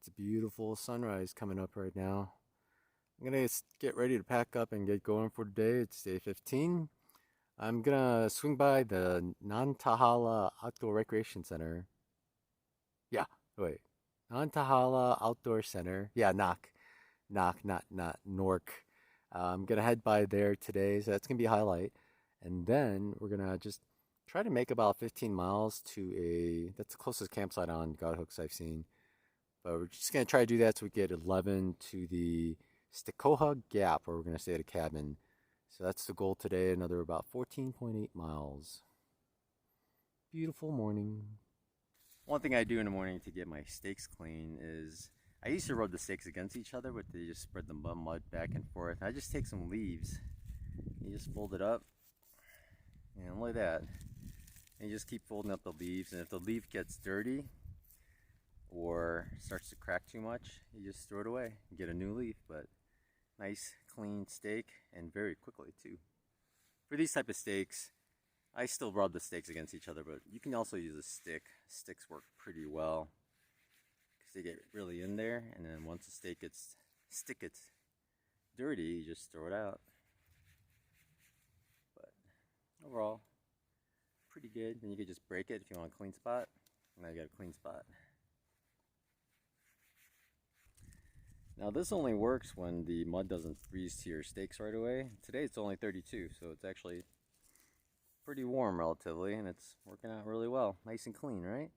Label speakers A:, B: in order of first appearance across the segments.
A: It's a beautiful sunrise coming up right now. I'm gonna get ready to pack up and get going for today. It's day 15. I'm gonna swing by the Nantahala Outdoor Recreation Center. Yeah, wait. Nantahala Outdoor Center. Yeah, not Nork. I'm gonna head by there today, so that's gonna be a highlight. And then we're gonna just try to make about 15 miles to that's the closest campsite on Godhooks I've seen. But we're just gonna try to do that so we get 11 to the Stickoha Gap, where we're gonna stay at a cabin. So that's the goal today, another about 14.8 miles. Beautiful morning. One thing I do in the morning to get my steaks clean is, I used to rub the steaks against each other, but they just spread the mud back and forth. I just take some leaves, you just fold it up, and like that. And you just keep folding up the leaves, and if the leaf gets dirty or starts to crack too much, you just throw it away and get a new leaf. But nice clean steak, and very quickly too. For these type of steaks, I still rub the steaks against each other, but you can also use a stick. Sticks work pretty well because they get really in there, and then once the stick gets dirty, you just throw it out. But overall, pretty good. Then you could just break it if you want a clean spot. Now you got a clean spot. Now this only works when the mud doesn't freeze to your steaks right away. Today it's only 32, so it's actually pretty warm relatively, and it's working out really well. Nice and clean, right?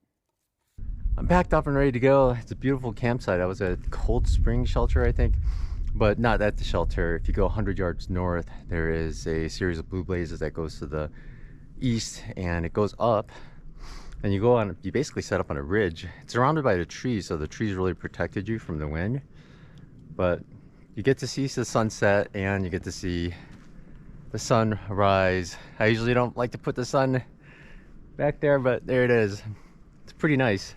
A: I'm packed up and ready to go. It's a beautiful campsite. I was at Cold Spring Shelter, I think, but not at the shelter. If you go 100 yards north, there is a series of blue blazes that goes to the east, and it goes up, and you basically set up on a ridge. It's surrounded by the trees, so the trees really protected you from the wind. But you get to see the sunset, and you get to see the sun rise. I usually don't like to put the sun back there, but there it is. It's pretty nice.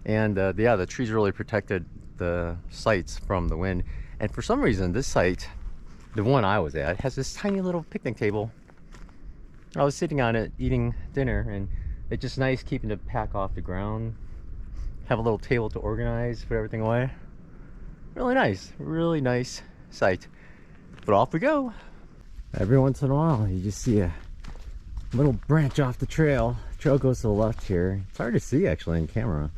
A: And yeah, the trees really protected the sites from the wind. And for some reason, this site, the one I was at, has this tiny little picnic table. I was sitting on it eating dinner, and it's just nice keeping the pack off the ground. Have a little table to organize, put everything away. Really nice site. But off we go. Every once in a while, you just see a little branch off the trail. The trail goes to the left here. It's hard to see actually in camera.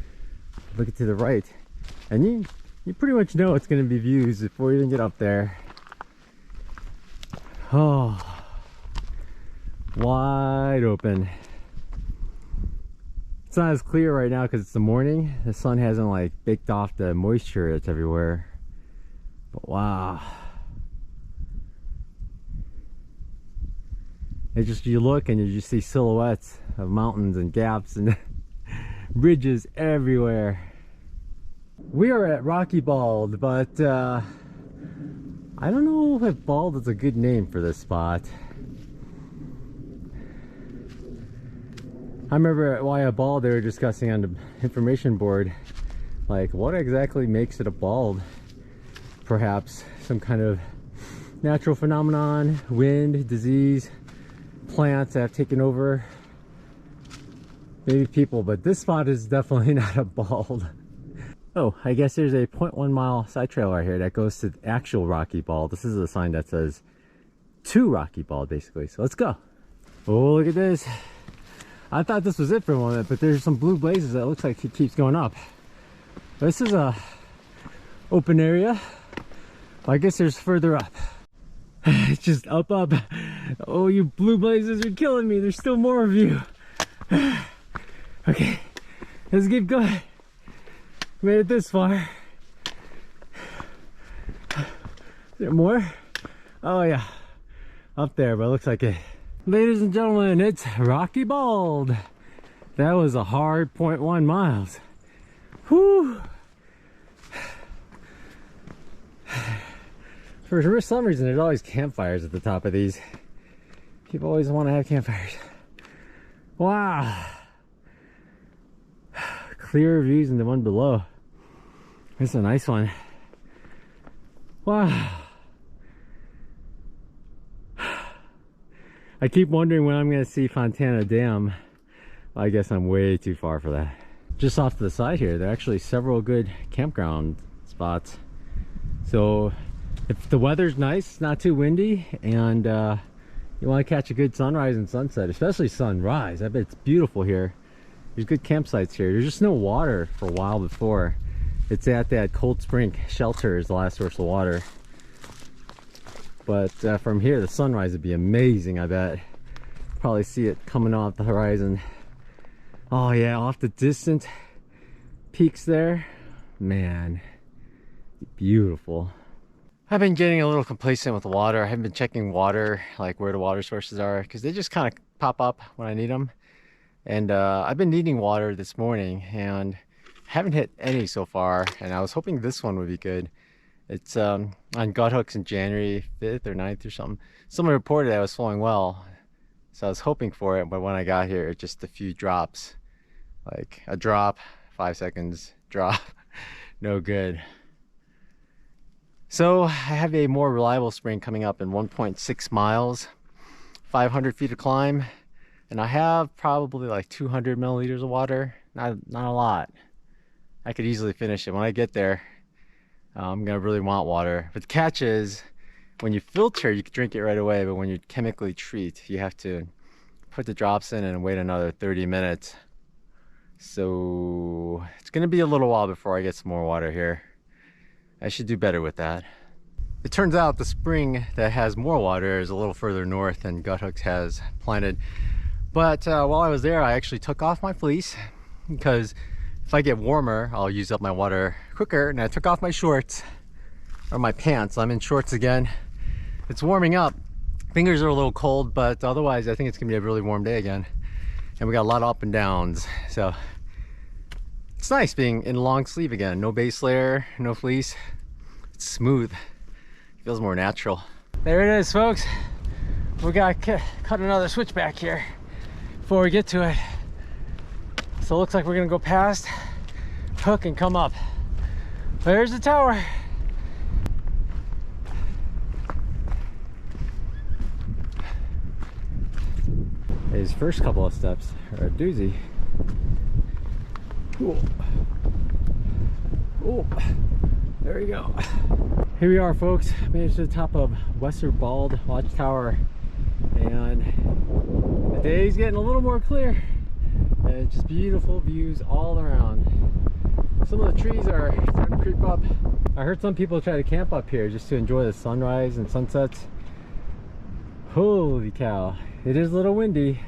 A: Look to the right, and you pretty much know it's going to be views before you even get up there. Oh, wide open. It's not as clear right now because it's the morning. The sun hasn't like baked off the moisture that's everywhere. But wow. It's just, you look and you just see silhouettes of mountains and gaps and bridges everywhere. We are at Rocky Bald, but I don't know if Bald is a good name for this spot. I remember at Why a Bald they were discussing on the information board, like what exactly makes it a bald? Perhaps some kind of natural phenomenon, wind, disease, plants that have taken over, maybe people, but this spot is definitely not a bald. Oh, I guess there's a 0.1 mile side trail right here that goes to the actual Rocky Bald. This is a sign that says to Rocky Bald basically, so let's go. Oh, look at this. I thought this was it for a moment, but there's some blue blazes that looks like it keeps going up. This is a open area. I guess there's further up. It's just up. Oh, you blue blazes are killing me. There's still more of you. Okay, let's keep going. Made it this far. Is there more? Oh yeah, up there, but it looks like it. Ladies and gentlemen, it's Rocky Bald. That was a hard 0.1 miles. Whew. For some reason, there's always campfires at the top of these. People always want to have campfires. Wow. Clearer views than the one below. This is a nice one. Wow. I keep wondering when I'm going to see Fontana Dam. I guess I'm way too far for that. just off to the side here, there are actually several good campground spots. So if the weather's nice, not too windy, and you want to catch a good sunrise and sunset, especially sunrise, I bet it's beautiful here. There's good campsites here. There's just no water for a while before. It's at that Cold Spring shelter is the last source of water. But from here, the sunrise would be amazing, I bet. Probably see it coming off the horizon. Oh yeah, off the distant peaks there. Man, beautiful. I've been getting a little complacent with the water. I haven't been checking water, like where the water sources are, because they just kind of pop up when I need them. And I've been needing water this morning and haven't hit any so far. And I was hoping this one would be good. It's on gut hooks in January 5th or 9th or something. Someone reported I was flowing well. So I was hoping for it, but when I got here, it's just a few drops. Like a drop, 5 seconds, drop, no good. So I have a more reliable spring coming up in 1.6 miles, 500 feet of climb, and I have probably like 200 milliliters of water. Not a lot. I could easily finish it. When I get there, I'm gonna really want water. But the catch is, when you filter, you can drink it right away, but when you chemically treat, you have to put the drops in and wait another 30 minutes. So it's gonna be a little while before I get some more water here. I should do better with that. It turns out the spring that has more water is a little further north than Gut Hooks has planted. But while I was there, I actually took off my fleece because if I get warmer, I'll use up my water quicker. And I took off my shorts, or my pants. I'm in shorts again. It's warming up. Fingers are a little cold, but otherwise I think it's gonna be a really warm day again. And we got a lot of up and downs. So it's nice being in long sleeve again. No base layer, no fleece. It's smooth. Feels more natural. There it is, folks. We got cut another switchback here before we get to it. So it looks like we're gonna go past, hook, and come up. There's the tower. His first couple of steps are a doozy. Cool. Oh, there we go. Here we are, folks. Made it to the top of Western Bald Watchtower, and the day's getting a little more clear. And just beautiful views all around. Some of the trees are starting to creep up. I heard some people try to camp up here just to enjoy the sunrise and sunsets. Holy cow, it is a little windy.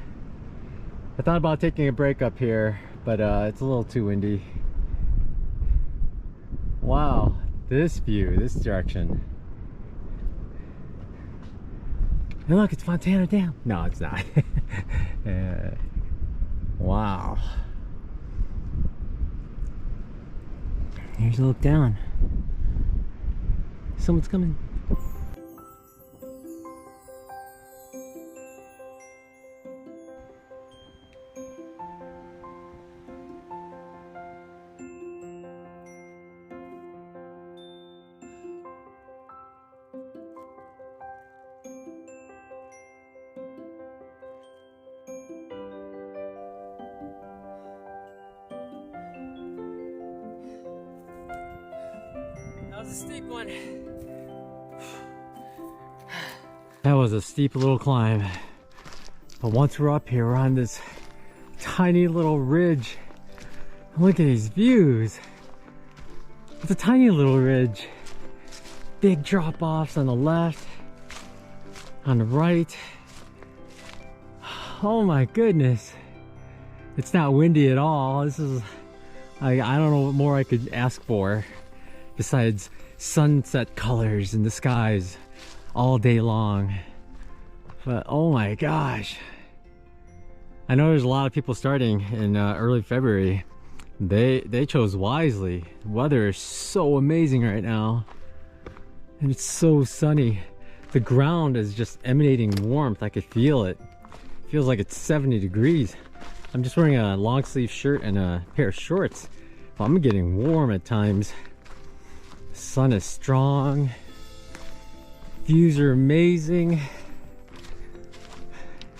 A: I thought about taking a break up here, but it's a little too windy. Wow, this view, this direction. And look, it's Fontana Dam. No, it's not. Wow. Here's a look down. Someone's coming. That was a steep one. That was a steep little climb. But once we're up here, we're on this tiny little ridge. Look at these views. It's a tiny little ridge. Big drop-offs on the left, on the right. Oh my goodness. It's not windy at all. This is, I don't know what more I could ask for besides sunset colors in the skies all day long. But oh my gosh, I know there's a lot of people starting in early February. They chose wisely. The weather is so amazing right now, and it's so sunny. The ground is just emanating warmth. I could feel it. It feels like it's 70 degrees. I'm just wearing a long sleeve shirt and a pair of shorts, but I'm getting warm at times. The sun is strong. Views are amazing.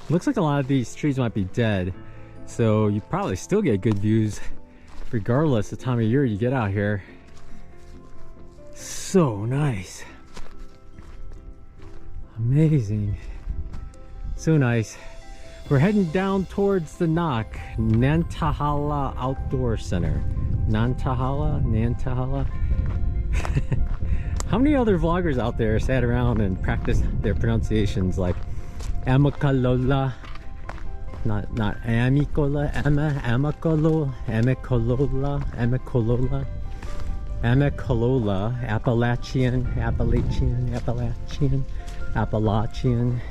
A: Looks like a lot of these trees might be dead, so you probably still get good views regardless the time of year you get out here. So nice. Amazing. So nice. We're heading down towards the Nantahala Outdoor Center. Nantahala? How many other vloggers out there sat around and practiced their pronunciations like Amicalola, not Amicola, Amicolo, Amicolola, Appalachian.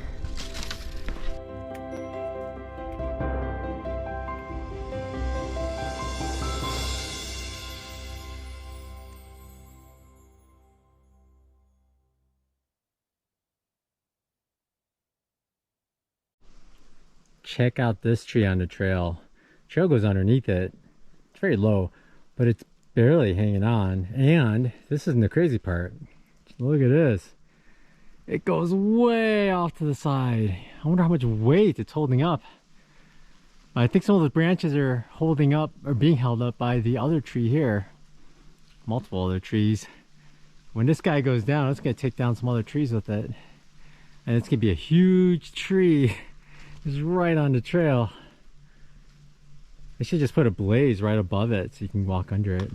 A: Check out this tree on the trail. Trail goes underneath it. It's very low, but it's barely hanging on. And this isn't the crazy part. Look at this. It goes way off to the side. I wonder how much weight it's holding up. I think some of the branches are holding up or being held up by the other tree here. Multiple other trees. When this guy goes down, it's going to take down some other trees with it. And it's going to be a huge tree. It's right on the trail. They should just put a blaze right above it so you can walk under it.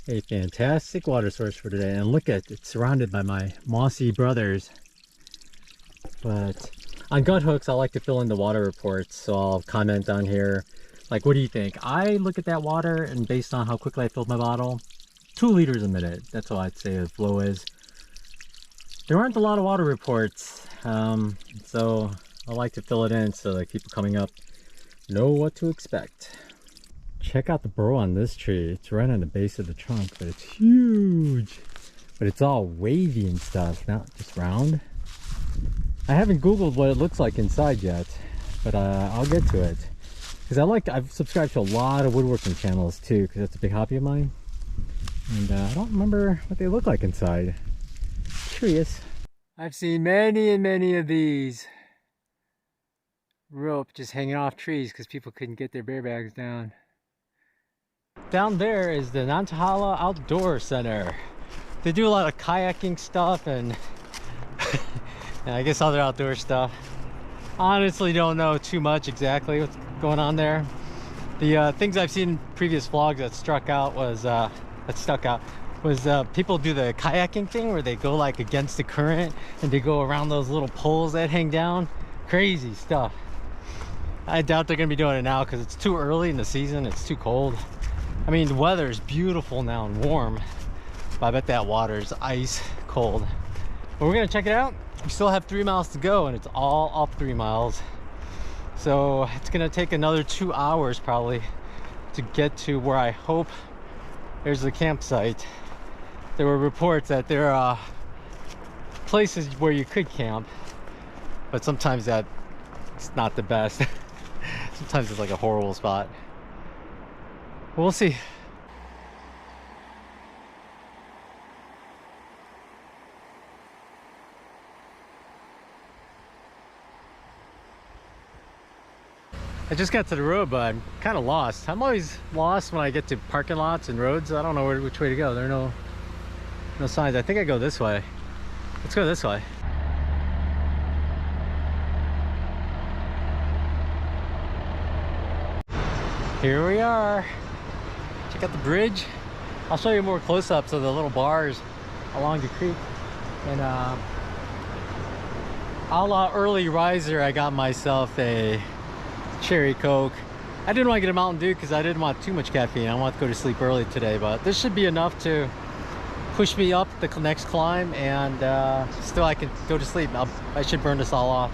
A: A fantastic water source for today, and look at it's surrounded by my mossy brothers. But on gut hooks, I like to fill in the water reports, so I'll comment on here like, what do you think? I look at that water, and based on how quickly I filled my bottle, 2 liters a minute. That's what I'd say the flow is. There aren't a lot of water reports, so I like to fill it in so like people coming up know what to expect. Check out the burrow on this tree. It's right on the base of the trunk, but it's huge. But it's all wavy and stuff, not just round. I haven't Googled what it looks like inside yet, but I'll get to it. Because I've subscribed to a lot of woodworking channels too, because that's a big hobby of mine. And I don't remember what they look like inside. Curious. I've seen many and many of these rope just hanging off trees because people couldn't get their bear bags down. Down there is the Nantahala Outdoor Center. They do a lot of kayaking stuff and, and I guess other outdoor stuff. Honestly don't know too much exactly what's going on there. The things I've seen in previous vlogs that stuck out was people do the kayaking thing where they go like against the current and they go around those little poles that hang down. Crazy stuff. I doubt they're gonna be doing it now because it's too early in the season. It's too cold. I mean, the weather is beautiful now and warm, but I bet that water is ice cold. But we're gonna check it out. We still have 3 miles to go and it's all up 3 miles. So it's gonna take another 2 hours probably to get to where I hope there's the campsite. There were reports that there are places where you could camp, but sometimes it's not the best. Sometimes it's like a horrible spot. We'll see. I just got to the road, but I'm kind of lost. I'm always lost when I get to parking lots and roads. I don't know which way to go. There are no signs. I think I go this way. Let's go this way. Here we are. Check out the bridge. I'll show you more close-ups of the little bars along the creek. And a la early riser, I got myself a cherry Coke. I didn't want to get a Mountain Dew because I didn't want too much caffeine. I want to go to sleep early today, but this should be enough to push me up the next climb, and still I can go to sleep. I should burn this all off.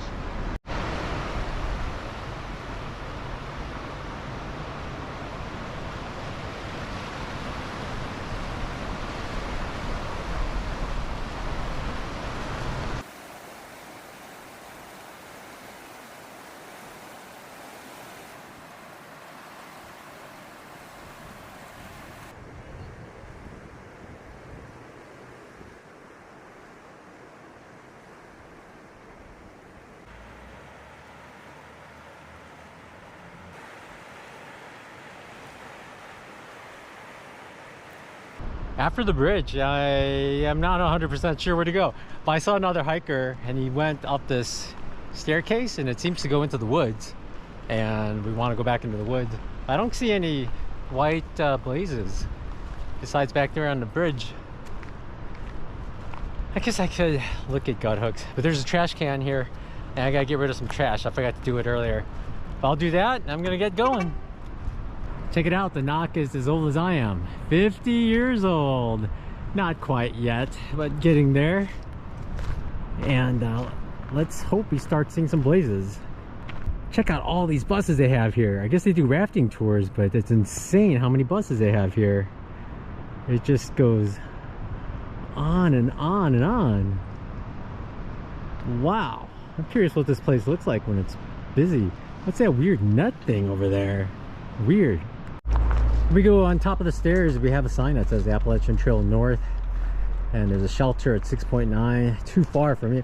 A: After the bridge, I am not 100% sure where to go. But I saw another hiker and he went up this staircase and it seems to go into the woods. And we want to go back into the woods. I don't see any white blazes besides back there on the bridge. I guess I could look at gut hooks, but there's a trash can here and I gotta get rid of some trash. I forgot to do it earlier. But I'll do that and I'm gonna get going. Check it out, the knock is as old as I am. 50 years old. Not quite yet, but getting there. And let's hope we start seeing some blazes. Check out all these buses they have here. I guess they do rafting tours, but it's insane how many buses they have here. It just goes on and on and on. Wow. I'm curious what this place looks like when it's busy. What's that weird nut thing over there? Weird. We go on top of the stairs, we have a sign that says Appalachian Trail North. And there's a shelter at 6.9. Too far from me.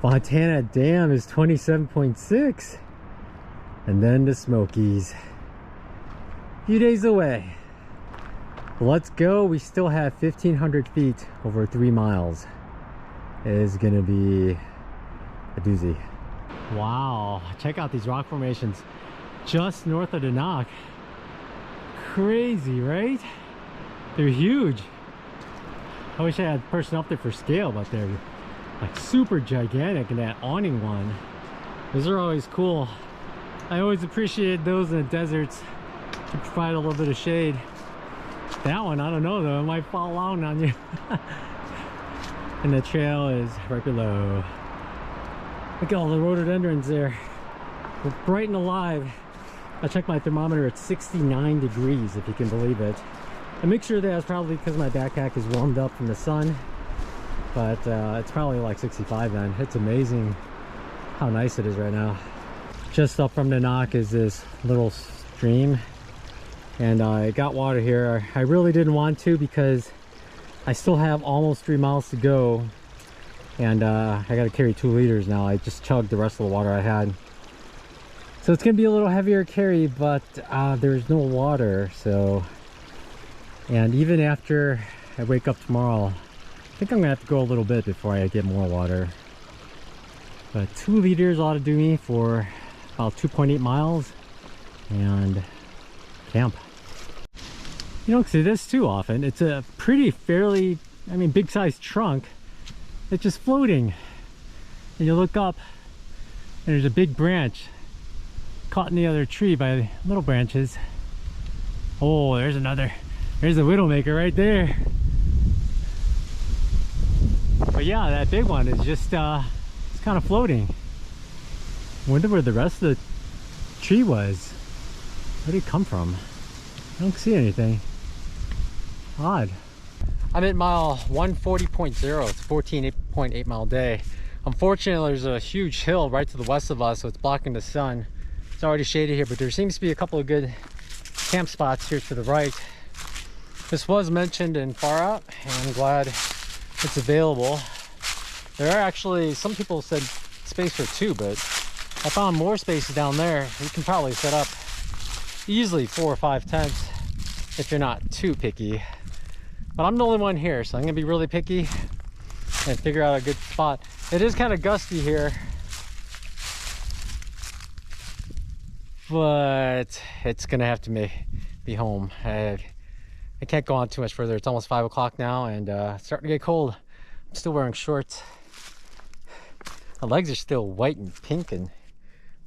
A: Fontana Dam is 27.6. And then the Smokies. A few days away. Let's go. We still have 1,500 feet over 3 miles. It is gonna be a doozy. Wow, check out these rock formations just north of the knock. Crazy, right? They're huge. I wish I had a person up there for scale, but they're like super gigantic. And that awning one, those are always cool. I always appreciate those in the deserts to provide a little bit of shade. That one, I don't know though, it might fall down on you. And the trail is right below. Look at all the rhododendrons there. We're bright and alive. I checked my thermometer at 69 degrees, if you can believe it. A mixture of that is probably because my backpack is warmed up from the sun, but it's probably like 65 then. It's amazing how nice it is right now. Just up from the knock is this little stream, and I got water here. I really didn't want to because I still have almost 3 miles to go, and I got to carry 2 liters now. I just chugged the rest of the water I had. So it's gonna be a little heavier carry, but there's no water, so. And even after I wake up tomorrow, I think I'm gonna have to go a little bit before I get more water. But 2 liters ought to do me for about 2.8 miles and camp. You don't see this too often. It's a pretty fairly, I mean, big sized trunk. It's just floating. And you look up and there's a big branch caught in the other tree by little branches. Oh, there's another. There's a widowmaker right there. But yeah, that big one is just it's kind of floating. Wonder where the rest of the tree was. Where did it come from? I don't see anything. Odd. I'm at mile 140.0. It's a 14.8 mile day. Unfortunately, there's a huge hill right to the west of us, so it's blocking the sun. It's already shaded here, but there seems to be a couple of good camp spots here to the right. This was mentioned in Far Out, and I'm glad it's available. There are actually, some people said space for 2, but I found more spaces down there. You can probably set up easily 4 or 5 tents if you're not too picky. But I'm the only one here, so I'm gonna be really picky and figure out a good spot. It is kind of gusty here, but it's gonna have to be home. I can't go on too much further. It's almost 5 o'clock now, and it's starting to get cold. I'm still wearing shorts. My legs are still white and pink and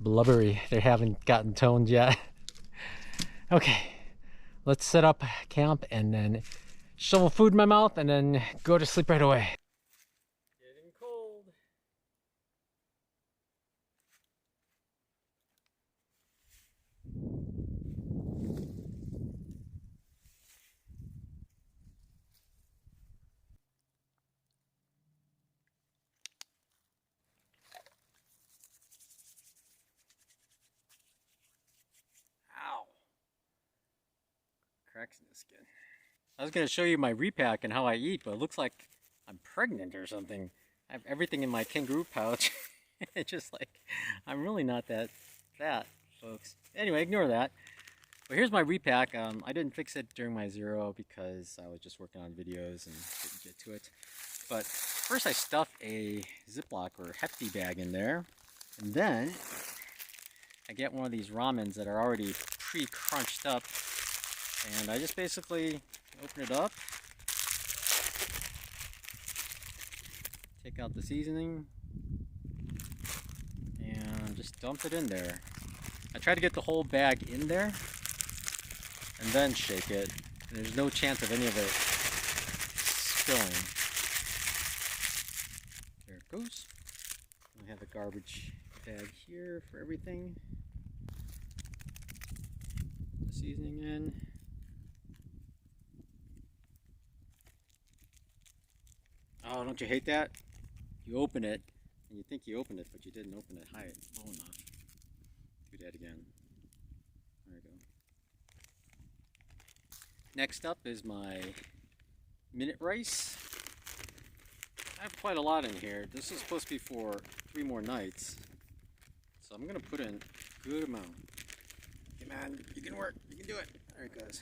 A: blubbery. They haven't gotten toned yet. Okay, let's set up camp and then shovel food in my mouth and then go to sleep right away. Getting cold. Ow. Cracks in the skin. I was going to show you my repack and how I eat, but it looks like I'm pregnant or something. I have everything in my kangaroo pouch. It's just like, I'm really not that fat, folks. Anyway, ignore that. But here's my repack. I didn't fix it during my zero because I was just working on videos and didn't get to it. But first I stuff a Ziploc or hefty bag in there. And then I get one of these ramens that are already pre-crunched up. And I just basically open it up. Take out the seasoning. And just dump it in there. I try to get the whole bag in there. And then shake it. And there's no chance of any of it spilling. There it goes. I have a garbage bag here for everything. Put the seasoning in. Oh, don't you hate that? You open it, and you think you opened it, but you didn't open it high low enough. Do that again. There we go. Next up is my minute rice. I have quite a lot in here. This is supposed to be for 3 more nights. So I'm going to put in a good amount. Hey man, you can work. You can do it. There it goes.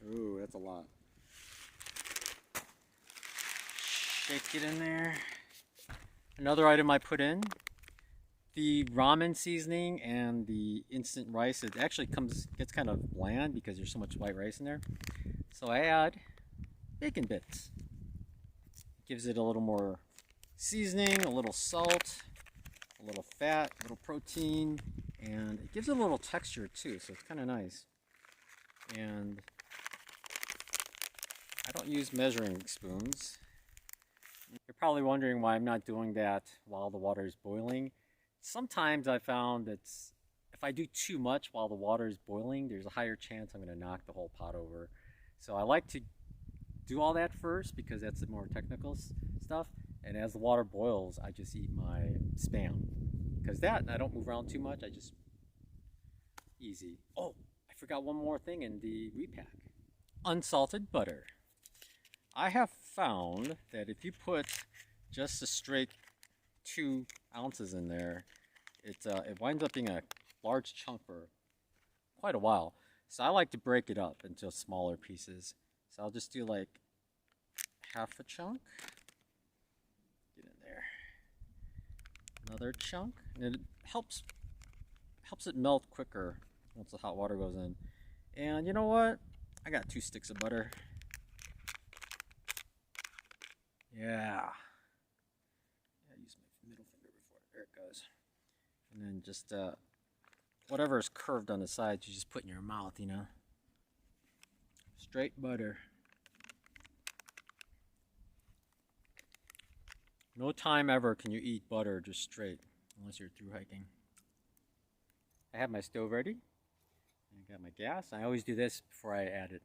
A: Ooh, that's a lot. Shake it in there. Another item I put in. The ramen seasoning and the instant rice, it actually gets kind of bland because there's so much white rice in there. So I add bacon bits. Gives it a little more seasoning, a little salt, a little fat, a little protein, and it gives it a little texture too, so it's kind of nice. And I don't use measuring spoons. You're probably wondering why I'm not doing that while the water is boiling. Sometimes I found that if I do too much while the water is boiling, there's a higher chance I'm going to knock the whole pot over. So I like to do all that first because that's the more technical stuff. And as the water boils, I just eat my Spam. Because that, I don't move around too much. I just, easy. Oh, I forgot one more thing in the repack. Unsalted butter. I have found that if you put just a straight 2 ounces in there, it winds up being a large chunk for quite a while. So I like to break it up into smaller pieces. So I'll just do like half a chunk. Get in there. Another chunk. And it helps it melt quicker once the hot water goes in. And you know what? I got 2 sticks of butter. Yeah. Use my middle finger before. There it goes. And then just whatever is curved on the sides, you just put in your mouth, you know. Straight butter. No time ever can you eat butter just straight, unless you're through hiking. I have my stove ready. I got my gas. I always do this before I add it.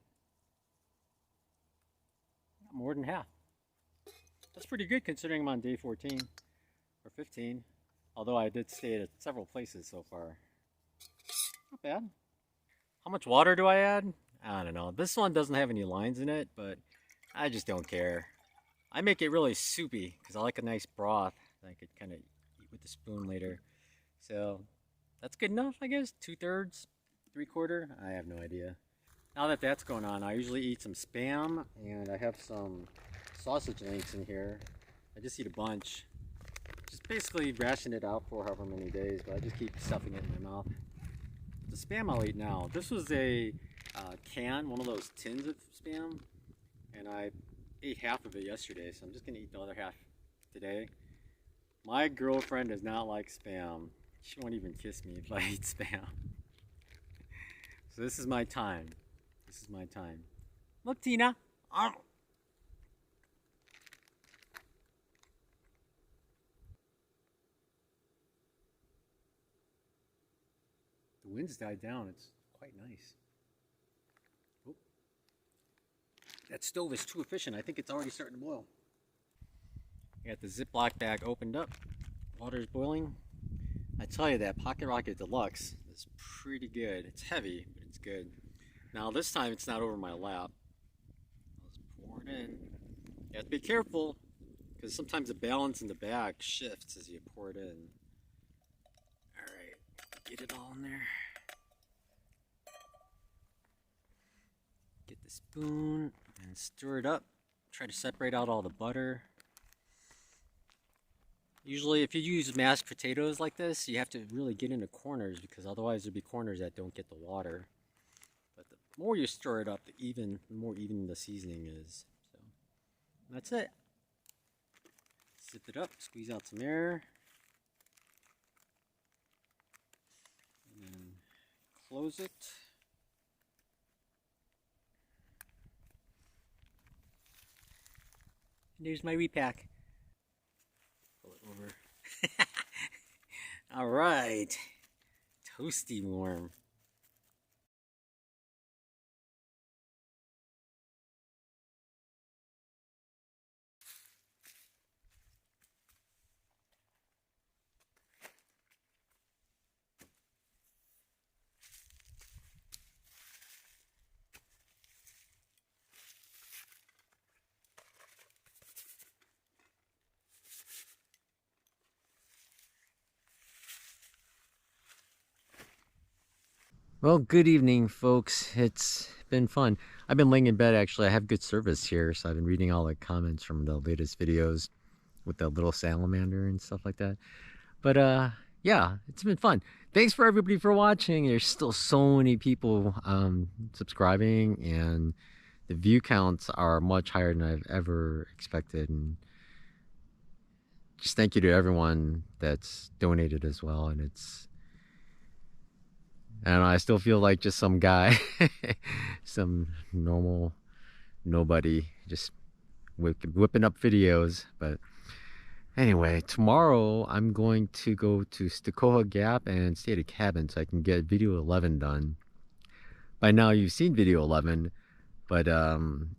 A: Not more than half. That's pretty good considering I'm on day 14 or 15. Although I did stay at several places so far. Not bad. How much water do I add? I don't know. This one doesn't have any lines in it, but I just don't care. I make it really soupy because I like a nice broth that I could kind of eat with a spoon later. So that's good enough, I guess. 2/3, 3/4. I have no idea. Now that that's going on, I usually eat some Spam, and I have some sausage links in here. I just eat a bunch. Just basically ration it out for however many days, but I just keep stuffing it in my mouth. The Spam I'll eat now. This was a can, one of those tins of Spam, and I ate half of it yesterday, so I'm just going to eat the other half today. My girlfriend does not like Spam. She won't even kiss me if I eat Spam. So this is my time. This is my time. Look, Tina. Oh. The wind's died down. It's quite nice. Oh. That stove is too efficient. I think it's already starting to boil. I got the Ziploc bag opened up. Water's boiling. I tell you, that Pocket Rocket Deluxe is pretty good. It's heavy, but it's good. Now this time it's not over my lap. I'll just pour it in. You have to be careful because sometimes the balance in the bag shifts as you pour it in. Alright, get it all in there. Get the spoon and stir it up. Try to separate out all the butter. Usually if you use mashed potatoes like this, you have to really get into corners because otherwise there'll be corners that don't get the water. But the more you stir it up, the more even the seasoning is. So that's it. Zip it up, squeeze out some air. And then close it. And there's my repack. Pull it over. All right, toasty warm. Well, good evening, folks. It's been fun. I've been laying in bed, actually. I have good service here, so I've been reading all the comments from the latest videos with the little salamander and stuff like that. But, yeah, it's been fun. Thanks for everybody for watching. There's still so many people subscribing, and the view counts are much higher than I've ever expected. And just thank you to everyone that's donated as well. And I don't know, I still feel like just some guy, some normal nobody, just whipping up videos. But anyway, tomorrow I'm going to go to Stokoha Gap and stay at a cabin so I can get video 11 done. By now you've seen video 11, but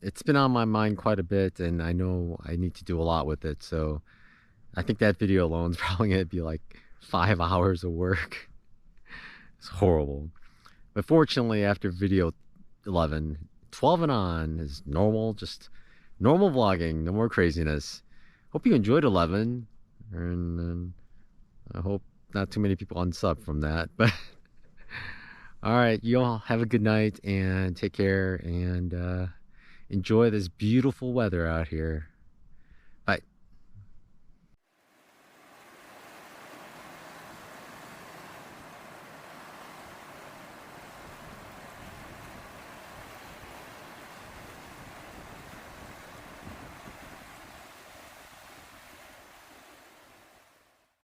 A: it's been on my mind quite a bit, and I know I need to do a lot with it. So I think that video alone is probably going to be like 5 hours of work. It's horrible. But fortunately, after video 11, 12 and on is normal, just normal vlogging, no more craziness. Hope you enjoyed 11, and I hope not too many people unsub from that. But all right, you all have a good night and take care, and enjoy this beautiful weather out here.